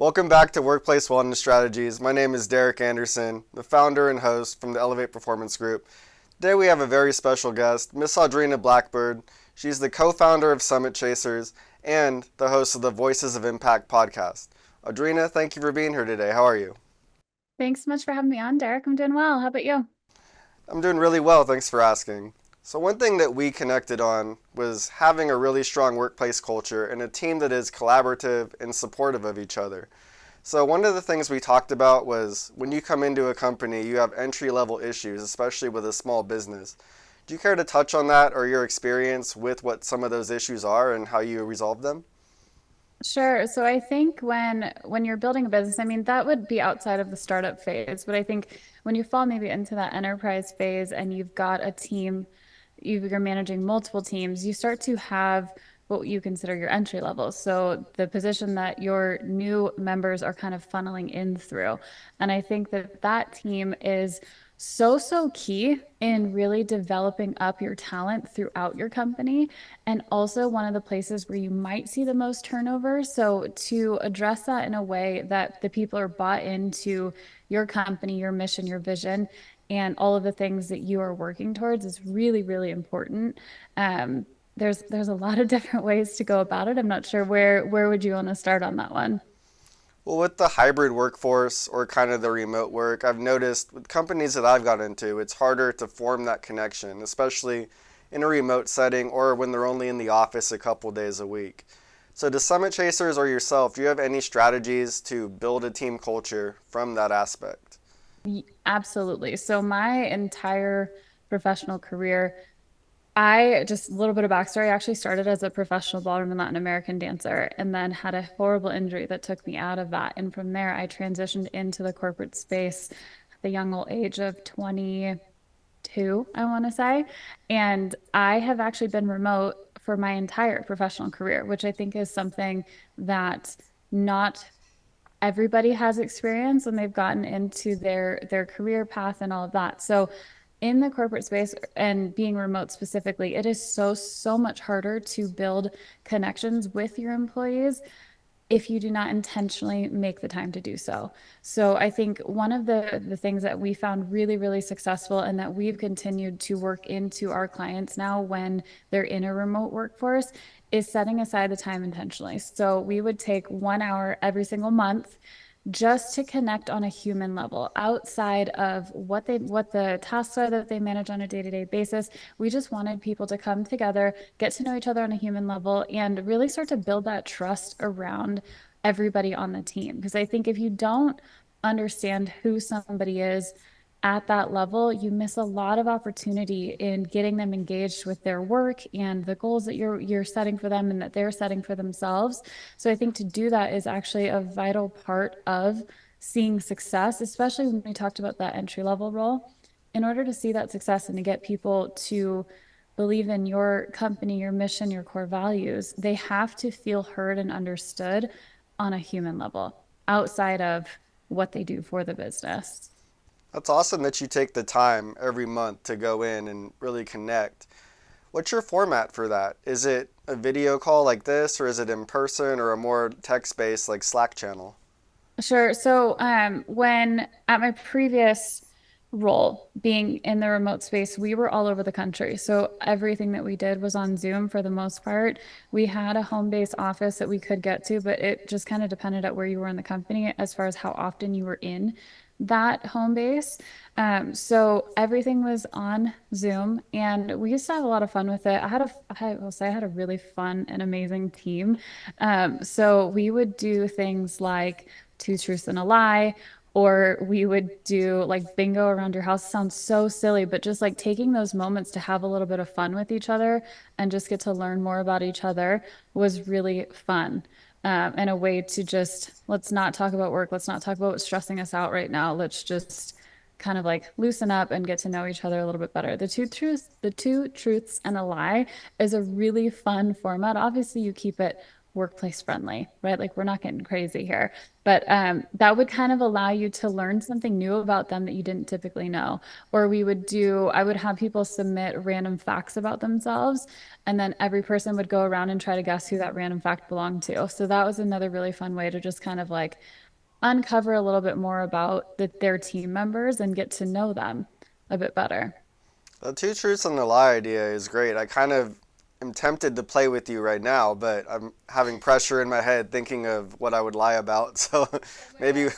Welcome back to Workplace Wellness Strategies. My name is Derek Anderson, the founder and host from the Elevate Performance Group. Today we have a very special guest, Miss Audrina Blackburn. She's the co-founder of Summit Chasers and the host of the Voices of Impact podcast. Audrina, thank you for being here today. How are you? Thanks so much for having me on, Derek. I'm doing well. How about you? I'm doing really well, thanks for asking. So one thing that we connected on was having a really strong workplace culture and a team that is collaborative and supportive of each other. So one of the things we talked about was when you come into a company, you have entry-level issues, especially with a small business. Do you care to touch on that or your experience with what some of those issues are and how you resolve them? Sure. So I think when you're building a business, I mean, that would be outside of the startup phase, but I think when you fall maybe into that enterprise phase and you've got a team, you're managing multiple teams, you start to have what you consider your entry level. So the position that your new members are kind of funneling in through. And I think that that team is so key in really developing up your talent throughout your company, and also one of the places where you might see the most turnover. So to address that in a way that the people are bought into your company, your mission, your vision, and all of the things that you are working towards is really important. There's a lot of different ways to go about it. I'm not sure where would you want to start on that one? Well, with the hybrid workforce or kind of the remote work, I've noticed with companies that I've got into, it's harder to form that connection, especially in a remote setting or when they're only in the office a couple days a week. So, to Summit Chasers or yourself, do you have any strategies to build a team culture from that aspect? Absolutely. So my entire professional career, I just a little bit of backstory. I actually started as a professional ballroom and Latin American dancer and then had a horrible injury that took me out of that. And from there, I transitioned into the corporate space at the young old age of 22, I want to say. And I have actually been remote for my entire professional career, which I think is something that not everybody has experience when they've gotten into their career path and all of that. So in the corporate space and being remote specifically, it is so much harder to build connections with your employees if you do not intentionally make the time to do so. So I think one of the things that we found really successful and that we've continued to work into our clients now when they're in a remote workforce is setting aside the time intentionally. So we would take 1 hour every single month just to connect on a human level outside of what the tasks are that they manage on a day-to-day basis. We just wanted people to come together, get to know each other on a human level, and really start to build that trust around everybody on the team. Because I think if you don't understand who somebody is at that level, you miss a lot of opportunity in getting them engaged with their work and the goals that you're setting for them and that they're setting for themselves. So I think to do that is actually a vital part of seeing success, especially when we talked about that entry level role. In order to see that success and to get people to believe in your company, your mission, your core values, they have to feel heard and understood on a human level outside of what they do for the business. That's awesome that you take the time every month to go in and really connect. What's your format for that? Is it a video call like this, or is it in person, or a more text based like Slack channel? Sure. So, when at my previous role, being in the remote space, we were all over the country. So everything that we did was on Zoom for the most part. We had a home-based office that we could get to, but it just kind of depended at where you were in the company as far as how often you were in that home base. So everything was on Zoom, and we used to have a lot of fun with it. I will say I had a really fun and amazing team. So we would do things like two truths and a lie, or we would do like bingo around your house. Sounds so silly, but just like taking those moments to have a little bit of fun with each other and just get to learn more about each other was really fun. And a way to just let's not talk about work. Let's not talk about what's stressing us out right now. Let's just kind of like loosen up and get to know each other a little bit better. The two truths and a lie is a really fun format. Obviously, you keep it workplace friendly, right? Like we're not getting crazy here. But that would kind of allow you to learn something new about them that you didn't typically know. Or I would have people submit random facts about themselves, and then every person would go around and try to guess who that random fact belonged to. So that was another really fun way to just kind of like uncover a little bit more about their team members and get to know them a bit better. The two truths and a lie idea is great. I kind of am tempted to play with you right now, but I'm having pressure in my head thinking of what I would lie about. So maybe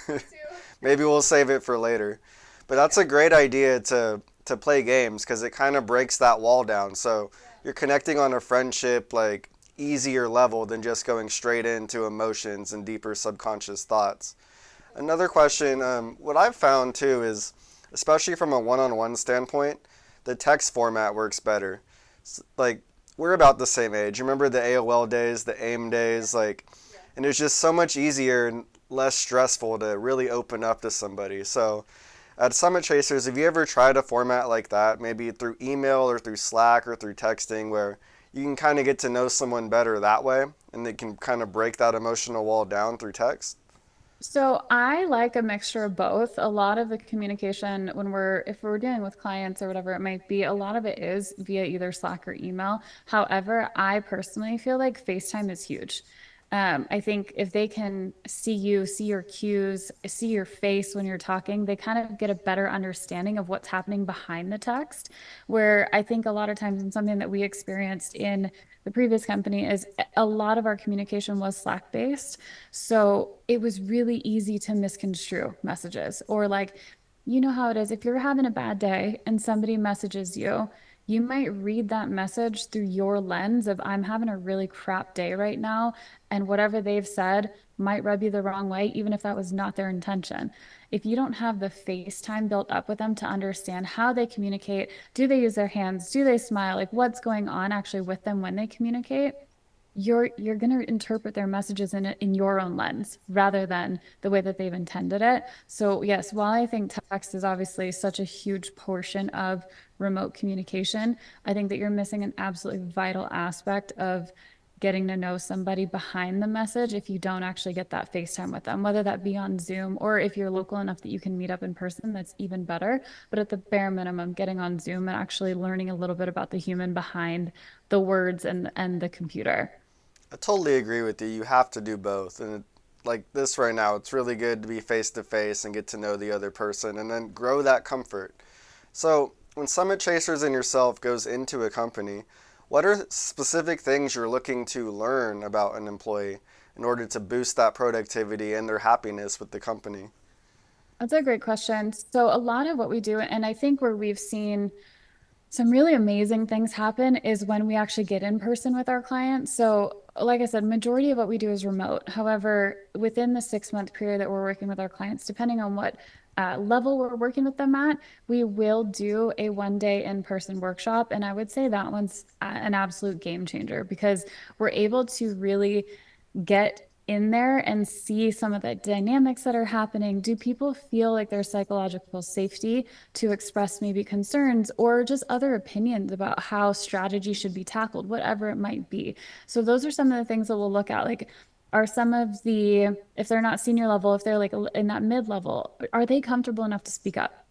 maybe we'll save it for later. But that's a great idea to play games because it kind of breaks that wall down. So you're connecting on a friendship like easier level than just going straight into emotions and deeper subconscious thoughts. Another question, what I've found too is, especially from a one-on-one standpoint, the text format works better. Like we're about the same age. Remember the AOL days, the AIM days, like, and it's just so much easier and less stressful to really open up to somebody. So at Summit Chasers, have you ever tried a format like that, maybe through email or through Slack or through texting, where you can kind of get to know someone better that way, and they can kind of break that emotional wall down through text? So I like a mixture of both. A lot of the communication if we're dealing with clients or whatever it might be, a lot of it is via either Slack or email. However, I personally feel like FaceTime is huge. I think if they can see you, see your cues, see your face when you're talking, they kind of get a better understanding of what's happening behind the text. Where I think a lot of times, and something that we experienced in the previous company, is a lot of our communication was Slack based. So it was really easy to misconstrue messages, or like, you know how it is. If you're having a bad day and somebody messages you, you might read that message through your lens of, I'm having a really crap day right now. And whatever they've said might rub you the wrong way, even if that was not their intention. If you don't have the FaceTime built up with them to understand how they communicate, do they use their hands? Do they smile? Like what's going on actually with them when they communicate? You're going to interpret their messages in your own lens rather than the way that they've intended it. So yes, while I think text is obviously such a huge portion of remote communication, I think that you're missing an absolutely vital aspect of getting to know somebody behind the message if you don't actually get that FaceTime with them, whether that be on Zoom, or if you're local enough that you can meet up in person, that's even better. But at the bare minimum, getting on Zoom and actually learning a little bit about the human behind the words and the computer. I totally agree with you. You have to do both. And like this right now, it's really good to be face to face and get to know the other person and then grow that comfort. So, when Summit Chasers and yourself goes into a company, what are specific things you're looking to learn about an employee in order to boost that productivity and their happiness with the company? That's a great question. So, a lot of what we do, and I think where we've seen some really amazing things happen, is when we actually get in person with our clients. So, like I said, majority of what we do is remote. However, within the 6 month period that we're working with our clients, depending on what level we're working with them at, we will do a 1 day in-person workshop. And I would say that one's an absolute game changer because we're able to really get in there and see some of the dynamics that are happening. Do people feel like there's psychological safety to express maybe concerns or just other opinions about how strategy should be tackled, whatever it might be? So those are some of the things that we'll look at. Like, are some of the, if they're not senior level, if they're like in that mid level, are they comfortable enough to speak up?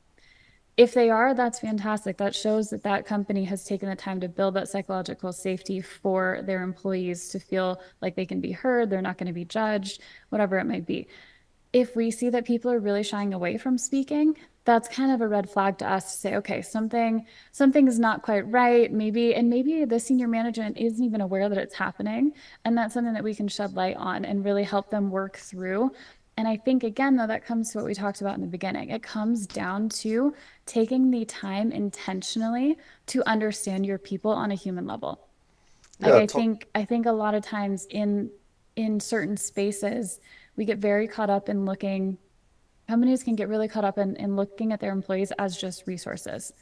If they are, that's fantastic. That shows that that company has taken the time to build that psychological safety for their employees to feel like they can be heard, they're not going to be judged, whatever it might be. If we see that people are really shying away from speaking, that's kind of a red flag to us to say, okay, something is not quite right. Maybe the senior management isn't even aware that it's happening. And that's something that we can shed light on and really help them work through. And I think, again, though, that comes to what we talked about in the beginning. It comes down to taking the time intentionally to understand your people on a human level. Like Yeah, I think a lot of times in certain spaces, we get very caught up in looking, companies can get really caught up in looking at their employees as just resources.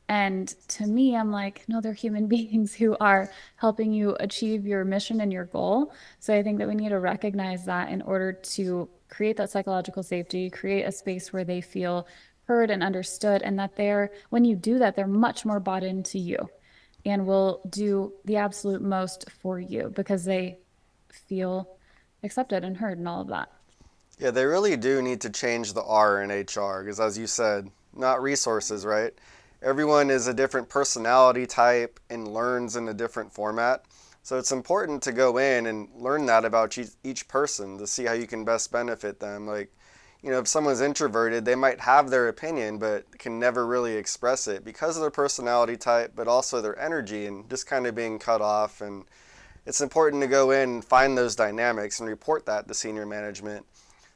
And to me, I'm like, no, they're human beings who are helping you achieve your mission and your goal. So I think that we need to recognize that in order to create that psychological safety, create a space where they feel heard and understood, and that when you do that, they're much more bought into you and will do the absolute most for you because they feel accepted and heard and all of that. Yeah, they really do need to change the R in HR because, as you said, not resources, right? Everyone is a different personality type and learns in a different format. So it's important to go in and learn that about each person to see how you can best benefit them. Like, if someone's introverted, they might have their opinion, but can never really express it because of their personality type, but also their energy and just kind of being cut off. And it's important to go in and find those dynamics and report that to senior management.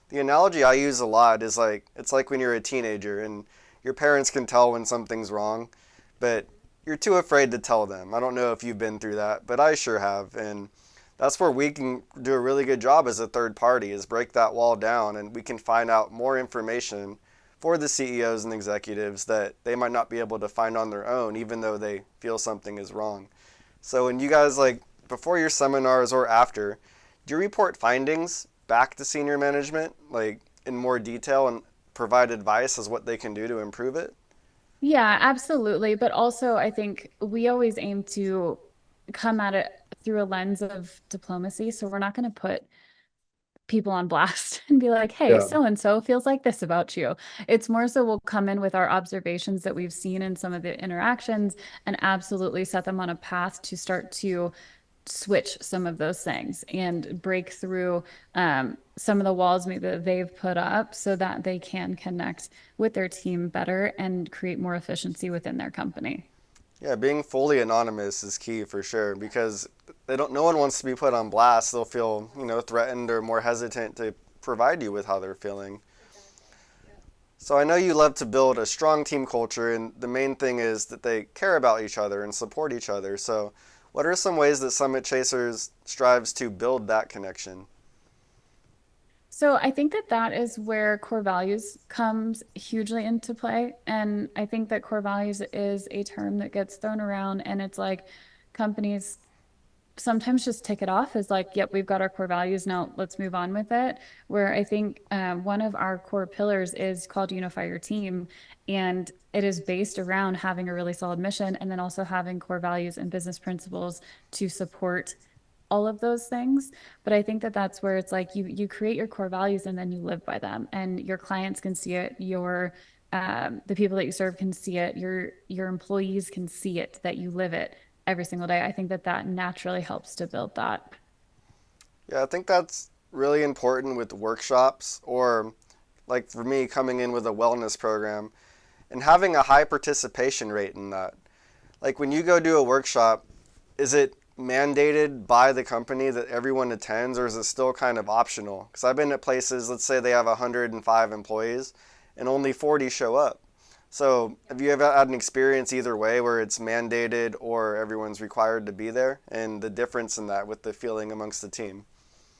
The analogy I use a lot is like it's like when you're a teenager and your parents can tell when something's wrong, but you're too afraid to tell them. I don't know if you've been through that, but I sure have. And that's where we can do a really good job as a third party is break that wall down and we can find out more information for the CEOs and executives that they might not be able to find on their own even though they feel something is wrong. So when you guys like before your seminars or after, do you report findings back to senior management, like in more detail and provide advice as what they can do to improve it? Yeah, absolutely. But also, I think we always aim to come at it through a lens of diplomacy. So we're not going to put people on blast and be like, hey, Yeah. so and so feels like this about you. It's more so we'll come in with our observations that we've seen in some of the interactions and absolutely set them on a path to start to switch some of those things and break through some of the walls maybe that they've put up so that they can connect with their team better and create more efficiency within their company. Yeah, being fully anonymous is key for sure because they don't. No one wants to be put on blast. They'll feel, threatened or more hesitant to provide you with how they're feeling. So I know you love to build a strong team culture, and the main thing is that they care about each other and support each other. So, what are some ways that Summit Chasers strives to build that connection? So I think that that is where core values comes hugely into play. And I think that core values is a term that gets thrown around and it's like companies sometimes just tick it off as like, yep, we've got our core values. Now let's move on with it. Where I think one of our core pillars is called Unify Your Team. And it is based around having a really solid mission and then also having core values and business principles to support all of those things. But I think that that's where it's like you create your core values and then you live by them and your clients can see it, your the people that you serve can see it, your employees can see it, that you live it every single day. I think that that naturally helps to build that. Yeah, I think that's really important with workshops or like for me coming in with a wellness program and having a high participation rate in that. Like when you go do a workshop, is it mandated by the company that everyone attends or is it still kind of optional? Because I've been at places, let's say they have 105 employees and only 40 show up. So have you ever had an experience either way where it's mandated or everyone's required to be there and the difference in that with the feeling amongst the team?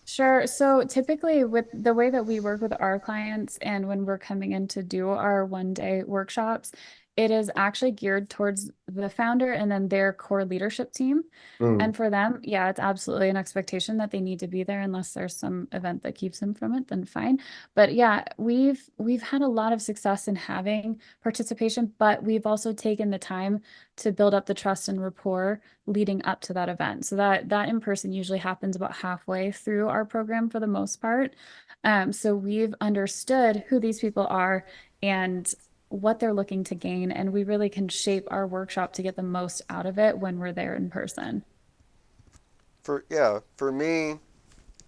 Sure. So typically with the way that we work with our clients and when we're coming in to do our 1 day workshops, it is actually geared towards the founder and then their core leadership team. Mm. And for them, yeah, it's absolutely an expectation that they need to be there unless there's some event that keeps them from it, then fine. But yeah, we've had a lot of success in having participation, but we've also taken the time to build up the trust and rapport leading up to that event. So that in person usually happens about halfway through our program for the most part. So we've understood who these people are and what they're looking to gain, and we really can shape our workshop to get the most out of it when we're there in person. For me,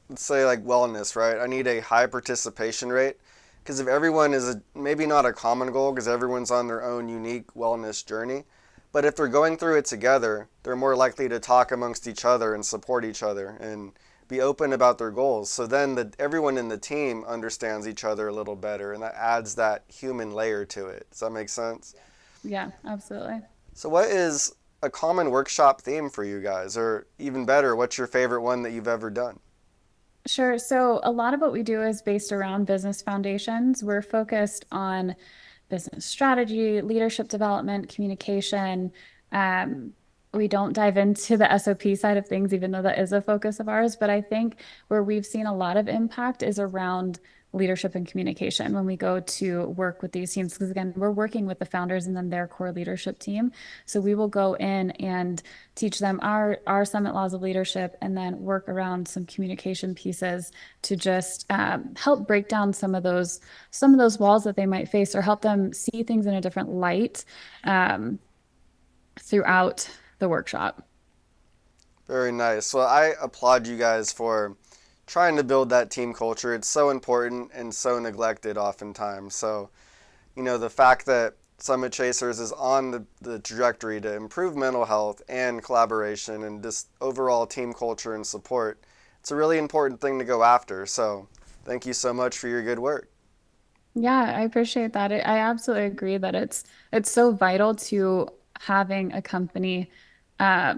let's say like wellness, right? I need a high participation rate because if everyone is maybe not a common goal because everyone's on their own unique wellness journey, but if they're going through it together, they're more likely to talk amongst each other and support each other and be open about their goals. So then everyone in the team understands each other a little better and that adds that human layer to it. Does that make sense? Yeah, absolutely. So what is a common workshop theme for you guys? Or even better, what's your favorite one that you've ever done? Sure. So a lot of what we do is based around business foundations. We're focused on business strategy, leadership development, communication. Um, we don't dive into the SOP side of things, even though that is a focus of ours. But I think where we've seen a lot of impact is around leadership and communication when we go to work with these teams. Because again, we're working with the founders and then their core leadership team. So we will go in and teach them our summit laws of leadership and then work around some communication pieces to just help break down some of those walls that they might face or help them see things in a different light throughout the workshop. Very nice. Well, I applaud you guys for trying to build that team culture. It's so important and so neglected oftentimes. So, the fact that Summit Chasers is on the trajectory to improve mental health and collaboration and just overall team culture and support, it's a really important thing to go after. So, thank you so much for your good work. Yeah, I appreciate that. I absolutely agree that it's so vital to having a company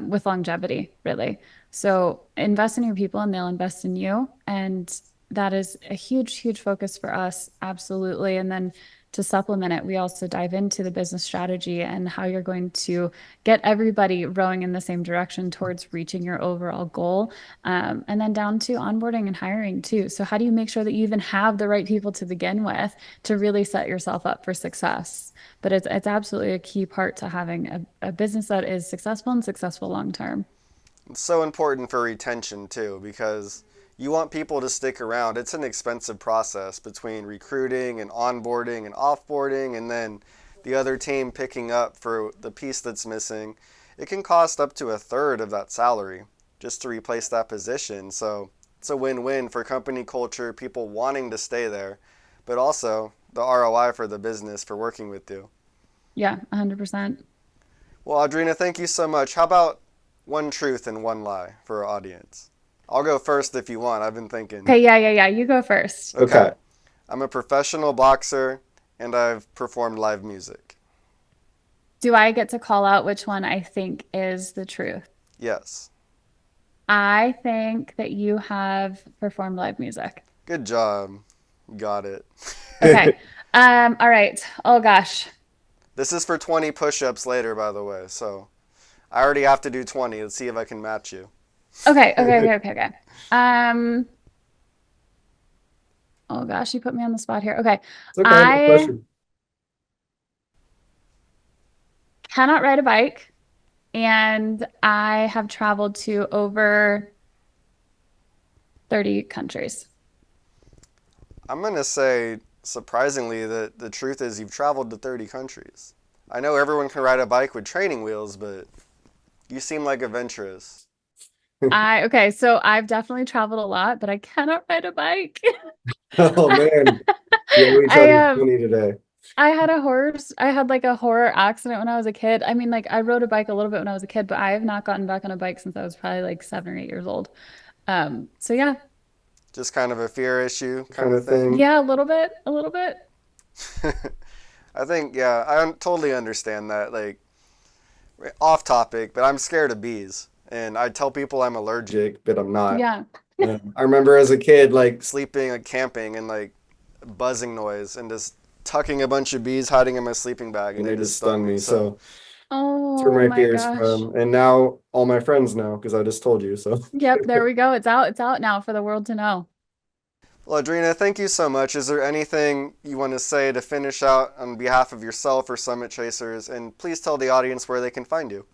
with longevity, really. So invest in your people and they'll invest in you. And that is a huge, huge focus for us. Absolutely. And then to supplement it, we also dive into the business strategy and how you're going to get everybody rowing in the same direction towards reaching your overall goal. And then down to onboarding and hiring too. So how do you make sure that you even have the right people to begin with to really set yourself up for success? But it's absolutely a key part to having a business that is successful and successful long term. It's so important for retention too, because you want people to stick around. It's an expensive process between recruiting and onboarding and offboarding and then the other team picking up for the piece that's missing. It can cost up to a third of that salary just to replace that position. So it's a win-win for company culture, people wanting to stay there, but also the ROI for the business for working with you. Yeah, 100%. Well, Audrina, thank you so much. How about one truth and one lie for our audience? I'll go first if you want. I've been thinking. Okay, yeah. You go first. Okay. I'm a professional boxer and I've performed live music. Do I get to call out which one I think is the truth? Yes. I think that you have performed live music. Good job. Got it. Okay. All right. Oh gosh. This is for 20 push-ups later, by the way. So I already have to do 20. Let's see if I can match you. Okay. Oh gosh, you put me on the spot here. Okay. It's okay, no I pressure. cannot ride a bike, and I have traveled to over 30 countries. I'm going to say, surprisingly, that the truth is you've traveled to 30 countries. I know everyone can ride a bike with training wheels, but you seem like adventurous. Okay, so I've definitely traveled a lot, but I cannot ride a bike. Oh man, yeah, we tried I to be funny today. I had like a horror accident when I was a kid. I mean, like I rode a bike a little bit when I was a kid, but I have not gotten back on a bike since I was probably like 7 or 8 years old. So yeah, Just kind of a fear issue kind Kind of of thing. thing. yeah, a little bit. I think, yeah, totally understand that. Like, off topic, but I'm scared of bees. And I tell people I'm allergic. But I'm not. Yeah. I remember as a kid, like, Sleeping, like camping, and like buzzing noise, and just tucking a bunch of bees hiding in my sleeping bag, and and they it just just stung me. So So that's where Oh my my fear is gosh. from. And now all my friends know because I just told you. So Yep, there we go. It's out. It's out now for the world to know. well, Audrina, thank you so much. Is there anything you want to say to finish out on behalf of yourself or Summit Chasers? And please tell the audience where they can find you.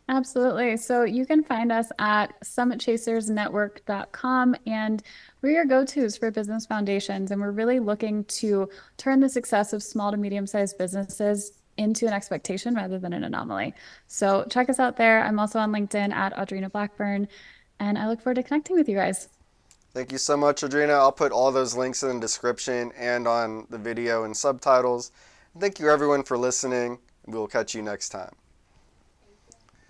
Absolutely. So you can find us at summitchasersnetwork.com, and we're your go-tos for business foundations. And we're really looking to turn the success of small to medium-sized businesses into an expectation rather than an anomaly. So check us out there. I'm also on LinkedIn at Audrina Blackburn, and I look forward to connecting with you guys. Thank you so much, Audrina. I'll put all those links in the description and on the video and subtitles. Thank you, everyone, for listening. We will catch you next time.